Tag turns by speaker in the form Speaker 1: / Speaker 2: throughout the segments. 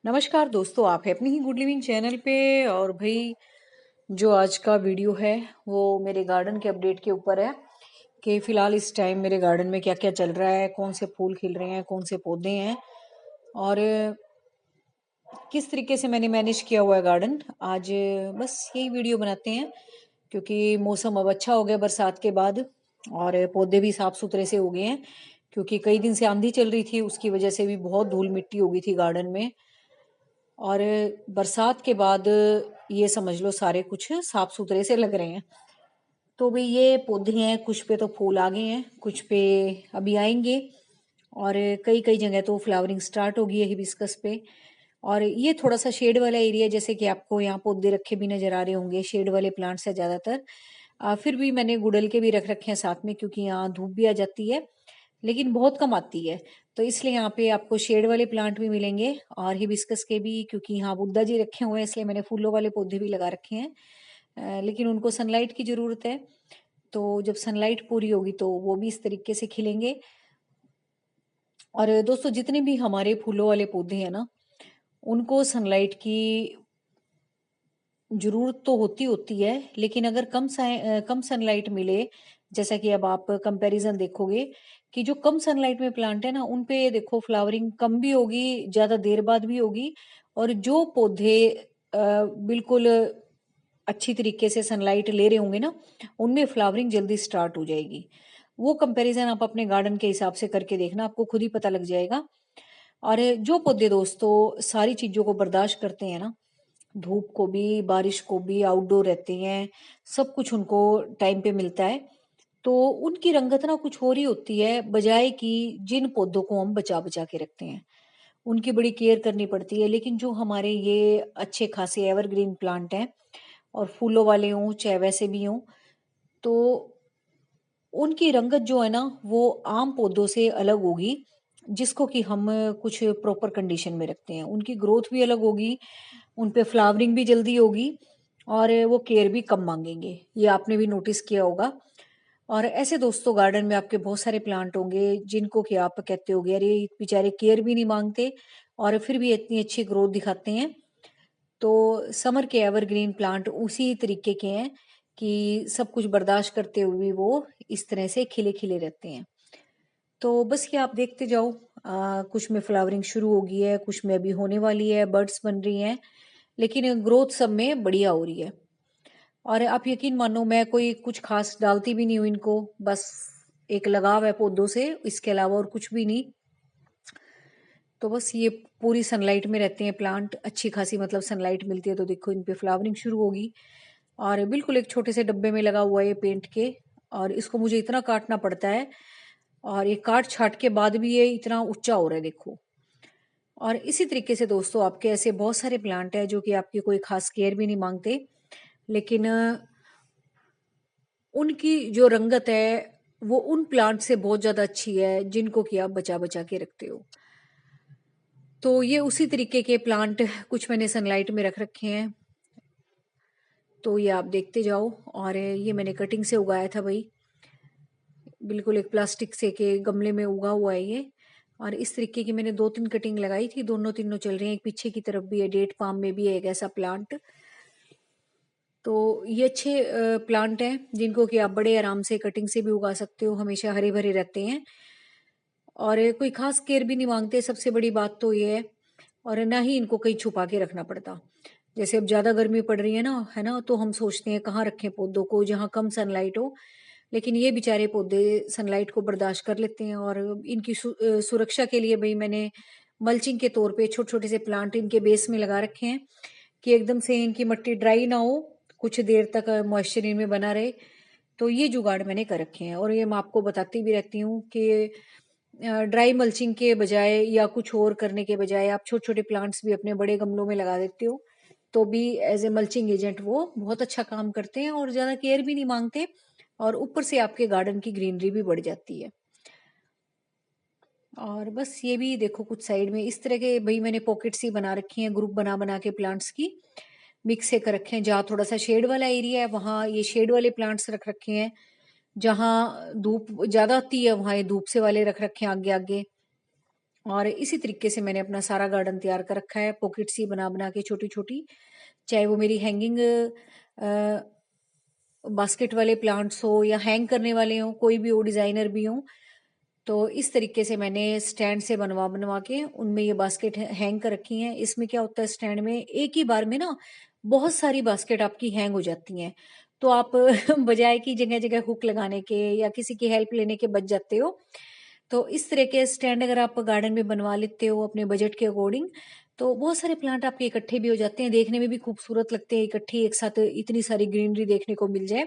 Speaker 1: नमस्कार दोस्तों, आप है अपनी ही गुड लिविंग चैनल पे। और भाई, जो आज का वीडियो है वो मेरे गार्डन के अपडेट के ऊपर है कि फिलहाल इस टाइम मेरे गार्डन में क्या क्या चल रहा है, कौन से फूल खिल रहे हैं, कौन से पौधे हैं और किस तरीके से मैंने मैनेज किया हुआ है गार्डन। आज बस यही वीडियो बनाते हैं क्योंकि मौसम अब अच्छा हो गया बरसात के बाद और पौधे भी साफ सुथरे से हो गए हैं, क्योंकि कई दिन से आंधी चल रही थी, उसकी वजह से भी बहुत धूल मिट्टी हो गई थी गार्डन में। और बरसात के बाद ये समझ लो सारे कुछ साफ सुथरे से लग रहे हैं। तो भाई ये पौधे हैं, कुछ पे तो फूल आ गए हैं, कुछ पे अभी आएंगे और कई कई जगह तो फ्लावरिंग स्टार्ट हो गई है हिबिस्कस पे। और ये थोड़ा सा शेड वाला एरिया, जैसे कि आपको यहाँ पौधे रखे भी नजर आ रहे होंगे, शेड वाले प्लांट्स है ज्यादातर। फिर भी मैंने गुड़हल के भी रख रखे हैं साथ में, क्योंकि यहाँ धूप भी आ जाती है लेकिन बहुत कम आती है। तो इसलिए यहाँ पे आपको शेड वाले प्लांट भी मिलेंगे और हिबिस्कस के भी, क्योंकि यहाँ बुद्धा जी रखे हुए हैं इसलिए मैंने फूलों वाले पौधे भी लगा रखे हैं। लेकिन उनको सनलाइट की जरूरत है, तो जब सनलाइट पूरी होगी तो वो भी इस तरीके से खिलेंगे। और दोस्तों, जितने भी हमारे फूलों वाले पौधे हैं ना, उनको सनलाइट की जरूरत तो होती होती है, लेकिन अगर कम सनलाइट मिले, जैसा कि अब आप कंपैरिजन देखोगे कि जो कम सनलाइट में प्लांट है ना, उन पे देखो फ्लावरिंग कम भी होगी, ज्यादा देर बाद भी होगी। और जो पौधे बिल्कुल अच्छी तरीके से सनलाइट ले रहे होंगे ना, उनमें फ्लावरिंग जल्दी स्टार्ट हो जाएगी। वो कंपैरिजन आप अपने गार्डन के हिसाब से करके देखना, आपको खुद ही पता लग जाएगा। और जो पौधे दोस्तों सारी चीजों को बर्दाश्त करते हैं ना, धूप को भी, बारिश को भी, आउटडोर रहते हैं, सब कुछ उनको टाइम पे मिलता है, तो उनकी रंगत ना कुछ और ही होती है, बजाय कि जिन पौधों को हम बचा बचा के रखते हैं उनकी बड़ी केयर करनी पड़ती है। लेकिन जो हमारे ये अच्छे खासे एवरग्रीन प्लांट हैं, और फूलों वाले हों चाहे वैसे भी हों, तो उनकी रंगत जो है ना वो आम पौधों से अलग होगी, जिसको कि हम कुछ प्रॉपर कंडीशन में रखते हैं। उनकी ग्रोथ भी अलग होगी, उन पे फ्लावरिंग भी जल्दी होगी और वो केयर भी कम मांगेंगे, ये आपने भी नोटिस किया होगा। और ऐसे दोस्तों गार्डन में आपके बहुत सारे प्लांट होंगे जिनको कि आप कहते होगे अरे बेचारे केयर भी नहीं मांगते और फिर भी इतनी अच्छी ग्रोथ दिखाते हैं। तो समर के एवरग्रीन प्लांट उसी तरीके के हैं कि सब कुछ बर्दाश्त करते हुए भी वो इस तरह से खिले खिले रहते हैं। तो बस ये आप देखते जाओ, कुछ में फ्लावरिंग शुरू हो गई है, कुछ में अभी होने वाली है, बर्ड्स बन रही हैं, लेकिन ग्रोथ सब में बढ़िया हो रही है। और आप यकीन मानो, मैं कोई कुछ खास डालती भी नहीं हूँ इनको, बस एक लगाव है पौधों से, इसके अलावा और कुछ भी नहीं। तो बस ये पूरी सनलाइट में रहते हैं प्लांट, अच्छी खासी मतलब सनलाइट मिलती है तो देखो इन पे फ्लावरिंग शुरू होगी। और बिल्कुल एक छोटे से डब्बे में लगा हुआ है ये पेंट के, और इसको मुझे इतना काटना पड़ता है, और ये काट छाट के बाद भी ये इतना ऊंचा हो रहा है देखो। और इसी तरीके से दोस्तों आपके ऐसे बहुत सारे प्लांट है जो कि आपकी कोई खास केयर भी नहीं मांगते, लेकिन उनकी जो रंगत है वो उन प्लांट से बहुत ज्यादा अच्छी है जिनको कि आप बचा बचा के रखते हो। तो ये उसी तरीके के प्लांट कुछ मैंने सनलाइट में रख रखे हैं, तो ये आप देखते जाओ। और ये मैंने कटिंग से उगाया था भाई, बिल्कुल एक प्लास्टिक से के गमले में उगा हुआ है ये। और इस तरीके की मैंने दो तीन कटिंग लगाई थी, दोनों तीनों चल रही हैं, एक पीछे की तरफ भी है, डेट पाम में भी है एक ऐसा प्लांट। तो ये अच्छे प्लांट हैं जिनको कि आप बड़े आराम से कटिंग से भी उगा सकते हो, हमेशा हरे भरे रहते हैं और कोई खास केयर भी नहीं मांगते, सबसे बड़ी बात तो ये है। और ना ही इनको कहीं छुपा के रखना पड़ता। जैसे अब ज्यादा गर्मी पड़ रही है ना, तो हम सोचते हैं कहाँ रखें पौधों को जहाँ कम सनलाइट हो, लेकिन ये बेचारे पौधे सनलाइट को बर्दाश्त कर लेते हैं। और इनकी सुरक्षा के लिए भाई मैंने मल्चिंग के तौर पे छोटे छोटे से प्लांट इनके बेस में लगा रखे हैं कि एकदम से इनकी मिट्टी ड्राई ना हो, कुछ देर तक मॉइस्चर इनमें बना रहे। तो ये जुगाड़ मैंने कर रखे हैं, और ये मैं आपको बताती भी रहती हूँ कि ड्राई मल्चिंग के बजाय या कुछ और करने के बजाय आप छोटे छोटे प्लांट्स भी अपने बड़े गमलों में लगा देते हो, तो भी एज ए मल्चिंग एजेंट वो बहुत अच्छा काम करते हैं और ज्यादा केयर भी नहीं मांगते, और ऊपर से आपके गार्डन की ग्रीनरी भी बढ़ जाती है। और बस ये भी देखो कुछ साइड में इस तरह के भाई मैंने पॉकेट्स ही बना रखी हैं, ग्रुप बना बना के प्लांट्स की मिक्स से कर रखे हैं। जहाँ थोड़ा सा शेड वाला एरिया है वहां ये शेड वाले प्लांट्स रख रखे हैं, जहाँ धूप ज्यादा आती है वहां ये धूप से वाले रख रखे हैं आगे आगे। और इसी तरीके से मैंने अपना सारा गार्डन तैयार कर रखा है, पॉकेट्स ही बना बना के छोटी छोटी, चाहे वो मेरी हैंगिंग बास्केट वाले प्लांट्स हो या हैंग करने वाले हो, कोई भी हो, डिजाइनर भी हो। तो इस तरीके से मैंने स्टैंड से बनवा बनवा के उनमें ये बास्केट हैंग कर रखी हैं। इसमें क्या होता है, स्टैंड में एक ही बार में ना बहुत सारी बास्केट आपकी हैंग हो जाती हैं। तो आप बजाय कि जगह जगह हुक लगाने के या किसी की हेल्प लेने के बच जाते हो। तो इस तरह के स्टैंड अगर आप गार्डन में बनवा लेते हो अपने बजट के अकॉर्डिंग, तो बहुत सारे प्लांट आपके इकट्ठे भी हो जाते हैं, देखने में भी खूबसूरत लगते हैं, इकट्ठी एक साथ इतनी सारी ग्रीनरी देखने को मिल जाए।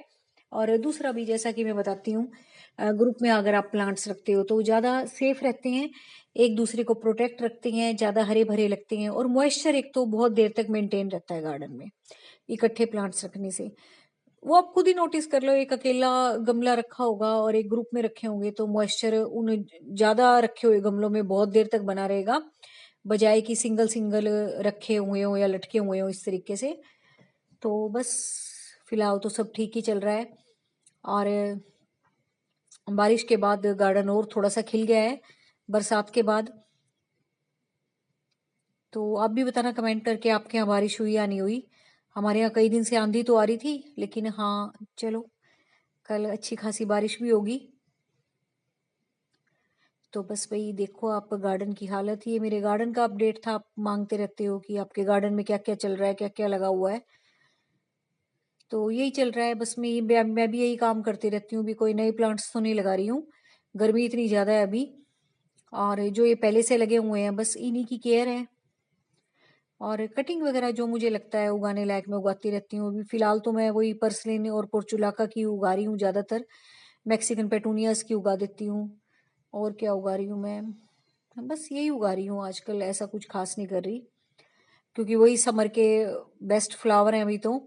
Speaker 1: और दूसरा भी जैसा कि मैं बताती हूँ, ग्रुप में अगर आप प्लांट्स रखते हो तो ज़्यादा सेफ रहते हैं, एक दूसरे को प्रोटेक्ट रखते हैं, ज़्यादा हरे भरे लगते हैं, और मॉइस्चर एक तो बहुत देर तक मेंटेन रहता है गार्डन में इकट्ठे प्लांट्स रखने से। वो आप खुद ही नोटिस कर लो, एक अकेला गमला रखा होगा और एक ग्रुप में रखे होंगे तो मॉइस्चर उन ज्यादा रखे हुए गमलों में बहुत देर तक बना रहेगा, बजाय कि सिंगल सिंगल रखे हुए हो या लटके हुए हो इस तरीके से। तो बस फिलहाल तो सब ठीक ही चल रहा है। और बारिश के बाद गार्डन और थोड़ा सा खिल गया है बरसात के बाद। तो आप भी बताना कमेंट करके आपके यहाँ बारिश हुई या नहीं हुई। हमारे यहाँ कई दिन से आंधी तो आ रही थी, लेकिन हाँ चलो, कल अच्छी खासी बारिश भी होगी। तो बस वही देखो, आप गार्डन की हालत, ये मेरे गार्डन का अपडेट था। आप मांगते रहते हो कि आपके गार्डन में क्या क्या चल रहा है, क्या क्या लगा हुआ है। तो यही चल रहा है बस। मैं भी यही काम करती रहती हूँ, भी कोई नए प्लांट्स तो नहीं लगा रही हूँ, गर्मी इतनी ज़्यादा है अभी। और जो ये पहले से लगे हुए हैं बस इन्हीं की केयर है, और कटिंग वगैरह जो मुझे लगता है उगाने लायक मैं उगाती रहती हूँ। अभी फिलहाल तो मैं वही पर्सलिन और पोर्चुलाका की उगा रही हूँ ज़्यादातर, मैक्सिकन पेटूनियास की उगा देती हूँ। और क्या उगा रही हूँ मैं, बस यही उगा रही हूँ आजकल, ऐसा कुछ खास नहीं कर रही, क्योंकि वही समर के बेस्ट फ्लावर हैं अभी तो।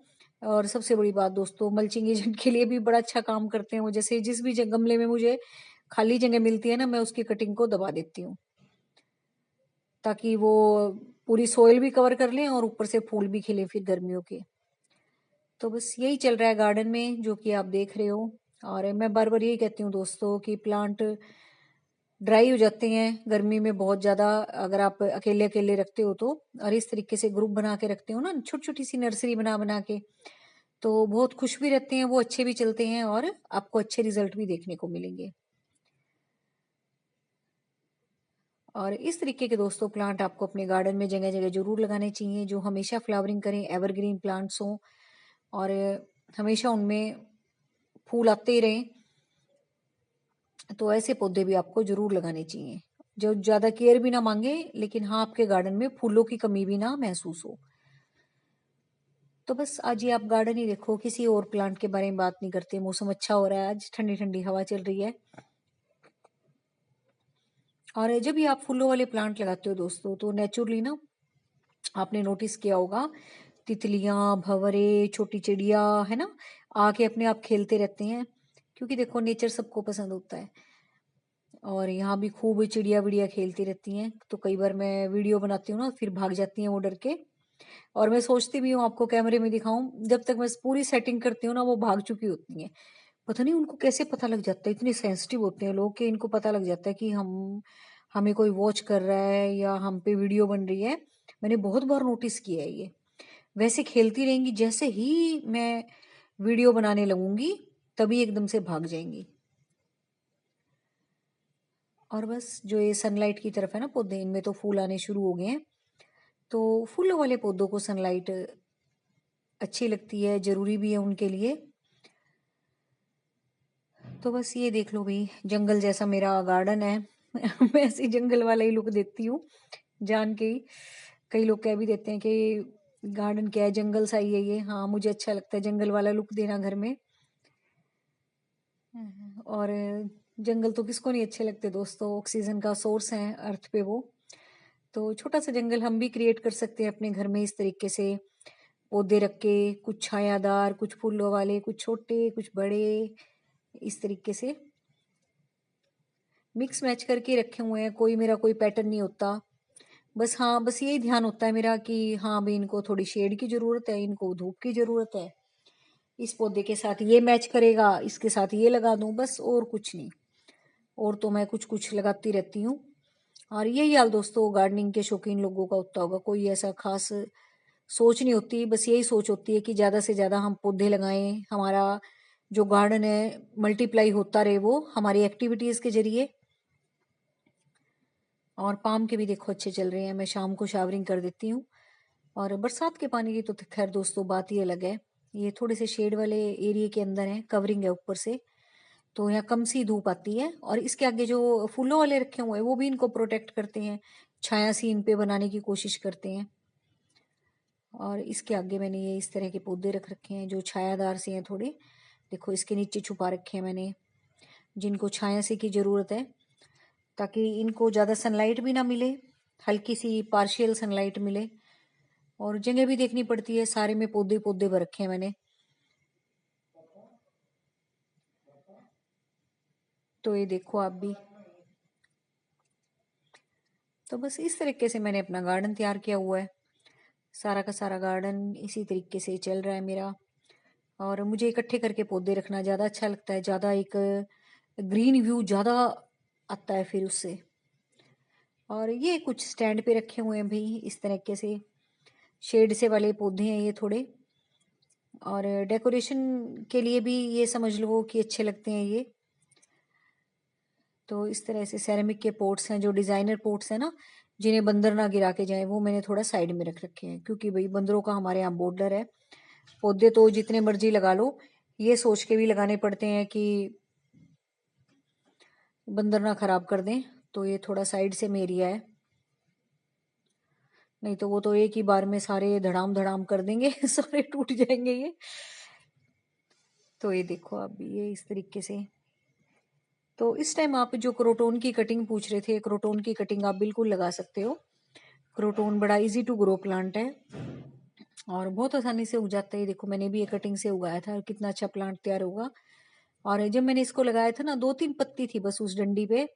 Speaker 1: और सबसे बड़ी बात दोस्तों, मल्चिंग एजेंट के लिए भी बड़ा अच्छा काम करते हैं वो। जैसे जिस भी गमले में मुझे खाली जगह मिलती है ना, मैं उसकी कटिंग को दबा देती हूँ, ताकि वो पूरी सोइल भी कवर कर लें और ऊपर से फूल भी खिले फिर गर्मियों के। तो बस यही चल रहा है गार्डन में जो कि आप देख रहे हो। और मैं बार बार यही कहती हूँ दोस्तों कि प्लांट ड्राई हो जाते हैं गर्मी में बहुत ज्यादा, अगर आप अकेले अकेले रखते हो तो। और इस तरीके से ग्रुप बना के रखते हो ना, छोटी छोटी सी नर्सरी बना बना के, तो बहुत खुश भी रहते हैं वो, अच्छे भी चलते हैं और आपको अच्छे रिजल्ट भी देखने को मिलेंगे। और इस तरीके के दोस्तों प्लांट आपको अपने गार्डन में जगह जगह जरूर लगाने चाहिए, जो हमेशा फ्लावरिंग करें, एवरग्रीन प्लांट्स हों, और हमेशा उनमें फूल आते ही रहें। तो ऐसे पौधे भी आपको जरूर लगाने चाहिए, जो ज्यादा केयर भी ना मांगे, लेकिन हाँ आपके गार्डन में फूलों की कमी भी ना महसूस हो। तो बस आज ये आप गार्डन ही देखो, किसी और प्लांट के बारे में बात नहीं करते। मौसम अच्छा हो रहा है, आज ठंडी ठंडी हवा चल रही है। और जब भी आप फूलों वाले प्लांट लगाते हो दोस्तों, तो नेचुरली ना आपने नोटिस किया होगा, तितलियां, भंवरे, छोटी चिड़िया, है ना, आके अपने आप खेलते रहते हैं, क्योंकि देखो नेचर सबको पसंद होता है। और यहाँ भी खूब चिड़िया विड़िया खेलती रहती हैं। तो कई बार मैं वीडियो बनाती हूँ ना, फिर भाग जाती हैं वो डर के। और मैं सोचती भी हूँ आपको कैमरे में दिखाऊं, जब तक मैं पूरी सेटिंग करती हूँ ना, वो भाग चुकी होती हैं। पता नहीं उनको कैसे पता लग जाता है, इतने सेंसिटिव होते हैं लोग कि इनको पता लग जाता है कि हमें कोई वॉच कर रहा है या हम पे वीडियो बन रही है। मैंने बहुत बार नोटिस किया है ये। वैसे खेलती रहेंगी, जैसे ही मैं वीडियो बनाने लगूंगी तभी एकदम से भाग जाएंगी। और बस जो ये सनलाइट की तरफ है ना पौधे, इनमें तो फूल आने शुरू हो गए हैं। तो फूलों वाले पौधों को सनलाइट अच्छी लगती है, जरूरी भी है उनके लिए। तो बस ये देख लो भाई, जंगल जैसा मेरा गार्डन है। मैं ऐसे जंगल वाला ही लुक देती हूँ जान के ही। कई लोग कह भी देते हैं कि गार्डन क्या है, जंगल सा ही है ये। हाँ मुझे अच्छा लगता है जंगल वाला लुक देना घर में। और जंगल तो किसको नहीं अच्छे लगते दोस्तों, ऑक्सीजन का सोर्स है अर्थ पे वो। तो छोटा सा जंगल हम भी क्रिएट कर सकते हैं अपने घर में, इस तरीके से पौधे रख के, कुछ छायादार, कुछ फूलों वाले, कुछ छोटे कुछ बड़े, इस तरीके से मिक्स मैच करके रखे हुए हैं। कोई मेरा कोई पैटर्न नहीं होता। बस हाँ, बस यही ध्यान होता है मेरा कि हाँ भाई इनको थोड़ी शेड की जरूरत है, इनको धूप की जरूरत है, इस पौधे के साथ ये मैच करेगा, इसके साथ ये लगा दूं, बस और कुछ नहीं। और तो मैं कुछ कुछ लगाती रहती हूँ। और यही हाल दोस्तों गार्डनिंग के शौकीन लोगों का होता होगा, कोई ऐसा खास सोच नहीं होती, बस यही सोच होती है कि ज़्यादा से ज़्यादा हम पौधे लगाएं, हमारा जो गार्डन है मल्टीप्लाई होता रहे वो हमारी एक्टिविटीज़ के जरिए। और पाम के भी देखो अच्छे चल रहे हैं, मैं शाम को शावरिंग कर देती हूँ। और बरसात के पानी की तो खैर दोस्तों बात ही अलग है, ये थोड़े से शेड वाले एरिया के अंदर है, कवरिंग है ऊपर से, तो यहाँ कम सी धूप आती है। और इसके आगे जो फूलों वाले रखे हुए हैं वो भी इनको प्रोटेक्ट करते हैं, छाया सी इन पे बनाने की कोशिश करते हैं। और इसके आगे मैंने ये इस तरह के पौधे रख रखे हैं जो छायादार से हैं थोड़े, देखो इसके नीचे छुपा रखे हैं मैंने, जिनको छाया से की ज़रूरत है, ताकि इनको ज़्यादा सनलाइट भी ना मिले, हल्की सी पार्शियल सनलाइट मिले। और जगह भी देखनी पड़ती है, सारे में पौधे पौधे भर रखे हैं मैंने। तो ये देखो आप भी, तो बस इस तरीके से मैंने अपना गार्डन तैयार किया हुआ है, सारा का सारा गार्डन इसी तरीके से चल रहा है मेरा। और मुझे इकट्ठे करके पौधे रखना ज़्यादा अच्छा लगता है, ज़्यादा एक ग्रीन व्यू ज़्यादा आता है फिर उससे। और ये कुछ स्टैंड पे रखे हुए हैं भाई इस तरीके से, शेड से वाले पौधे हैं ये थोड़े, और डेकोरेशन के लिए भी ये समझ लो कि अच्छे लगते हैं ये। तो इस तरह से सेरेमिक के पोट्स हैं जो डिज़ाइनर पोट्स हैं ना, जिन्हें बंदर ना गिरा के जाए, वो मैंने थोड़ा साइड में रख रखे हैं, क्योंकि भाई बंदरों का हमारे यहाँ बॉर्डर है। पौधे तो जितने मर्जी लगा लो, ये सोच के भी लगाने पड़ते हैं कि बंदर ना खराब कर दें, तो ये थोड़ा साइड से में एरिया है, नहीं तो वो तो एक ही बार में सारे धड़ाम धड़ाम कर देंगे सारे टूट जाएंगे ये। तो ये देखो आप भी ये इस तरीके से। तो इस टाइम आप जो क्रोटोन की कटिंग पूछ रहे थे, क्रोटोन की कटिंग आप बिल्कुल लगा सकते हो। क्रोटोन बड़ा इजी टू ग्रो प्लांट है और बहुत आसानी से उग जाता है। देखो मैंने भी ये कटिंग से उगाया था, कितना अच्छा प्लांट तैयार होगा। और जब मैंने इसको लगाया था ना, 2-3 पत्ती थी बस उस डंडी पे,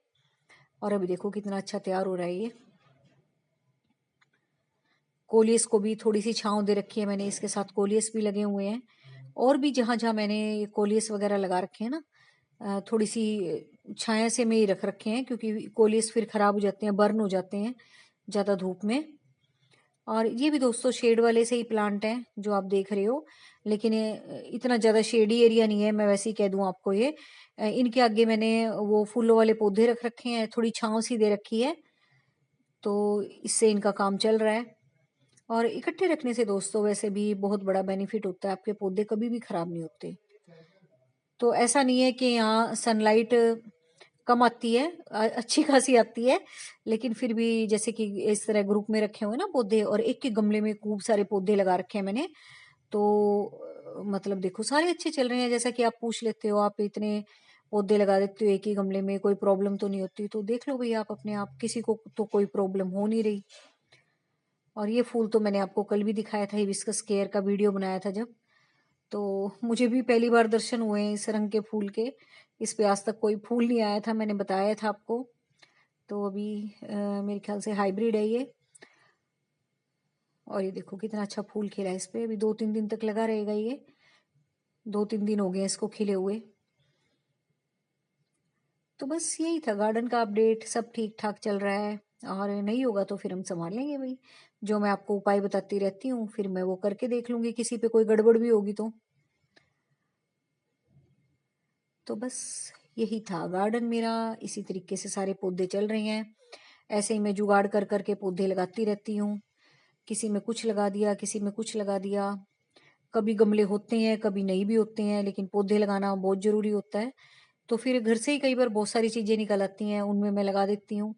Speaker 1: और अभी देखो कितना अच्छा तैयार हो रहा है ये। कोलियस को भी थोड़ी सी छांव दे रखी है मैंने, इसके साथ कोलियस भी लगे हुए हैं। और भी जहां जहां मैंने कोलियस वगैरह लगा रखे हैं ना, थोड़ी सी छाया से में ही रख रखे हैं, क्योंकि कोलियस फिर खराब हो जाते हैं, बर्न हो जाते हैं ज़्यादा धूप में। और ये भी दोस्तों शेड वाले से ही प्लांट हैं जो आप देख रहे हो, लेकिन ये इतना ज़्यादा शेडी एरिया नहीं है, मैं वैसे ही कह दूं आपको ये। इनके आगे मैंने वो फूलों वाले पौधे रख रखे हैं, थोड़ी छांव सी दे रखी है, तो इससे इनका काम चल रहा है। और इकट्ठे रखने से दोस्तों वैसे भी बहुत बड़ा बेनिफिट होता है, आपके पौधे कभी भी खराब नहीं होते। तो ऐसा नहीं है कि यहाँ सनलाइट कम आती है, अच्छी खासी आती है, लेकिन फिर भी जैसे कि इस तरह ग्रुप में रखे हुए ना पौधे, और एक के गमले में खूब सारे पौधे लगा रखे हैं मैंने, तो मतलब देखो सारे अच्छे चल रहे हैं। जैसा कि आप पूछ लेते हो, आप इतने पौधे लगा देते हो एक ही गमले में, कोई प्रॉब्लम तो नहीं होती? तो देख लो भैया आप अपने आप, किसी को तो कोई प्रॉब्लम हो नहीं रही। और ये फूल तो मैंने आपको कल भी दिखाया था, हिबिस्कस केयर का वीडियो बनाया था जब, तो मुझे भी पहली बार दर्शन हुए हैं इस रंग के फूल के। इस पे आज तक कोई फूल नहीं आया था, मैंने बताया था आपको। तो अभी मेरे ख्याल से हाइब्रिड है ये। और ये देखो कितना अच्छा फूल खिला है इस पे, अभी 2-3 दिन तक लगा रहेगा ये, 2-3 दिन हो गए इसको खिले हुए। तो बस यही था गार्डन का अपडेट, सब ठीक ठाक चल रहा है। और नहीं होगा तो फिर हम संभाल लेंगे भाई, जो मैं आपको उपाय बताती रहती हूँ फिर मैं वो करके देख लूंगी, किसी पे कोई गड़बड़ भी होगी तो। तो बस यही था गार्डन मेरा, इसी तरीके से सारे पौधे चल रहे हैं। ऐसे ही मैं जुगाड़ कर करके पौधे लगाती रहती हूँ, किसी में कुछ लगा दिया, किसी में कुछ लगा दिया। कभी गमले होते हैं, कभी नहीं भी होते हैं, लेकिन पौधे लगाना बहुत जरूरी होता है। तो फिर घर से ही कई बार बहुत सारी चीजें निकल आती हैं, उनमें मैं लगा देती हूँ।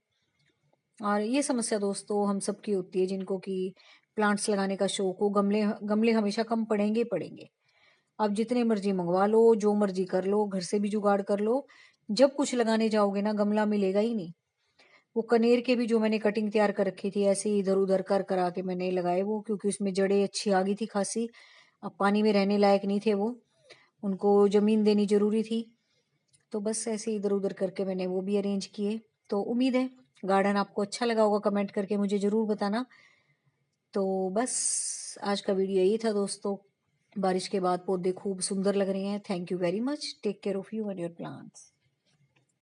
Speaker 1: और ये समस्या दोस्तों हम सबकी होती है, जिनको कि प्लांट्स लगाने का शौक हो, गमले गमले हमेशा कम पड़ेंगे ही पड़ेंगे। आप जितने मर्जी मंगवा लो, जो मर्जी कर लो, घर से भी जुगाड़ कर लो, जब कुछ लगाने जाओगे ना गमला मिलेगा ही नहीं। वो कनेर के भी जो मैंने कटिंग तैयार कर रखी थी, ऐसे ही इधर उधर कर करा के मैंने लगाए वो, क्योंकि उसमें जड़ें अच्छी आ गई थी खासी, अब पानी में रहने लायक नहीं थे वो, उनको जमीन देनी जरूरी थी। तो बस ऐसे इधर उधर करके मैंने वो भी अरेंज किए। तो उम्मीद है गार्डन आपको अच्छा लगा होगा, कमेंट करके मुझे जरूर बताना। तो बस आज का वीडियो यही था दोस्तों, बारिश के बाद पौधे खूब सुंदर लग रहे हैं। Thank you very much, take care of you and your plants.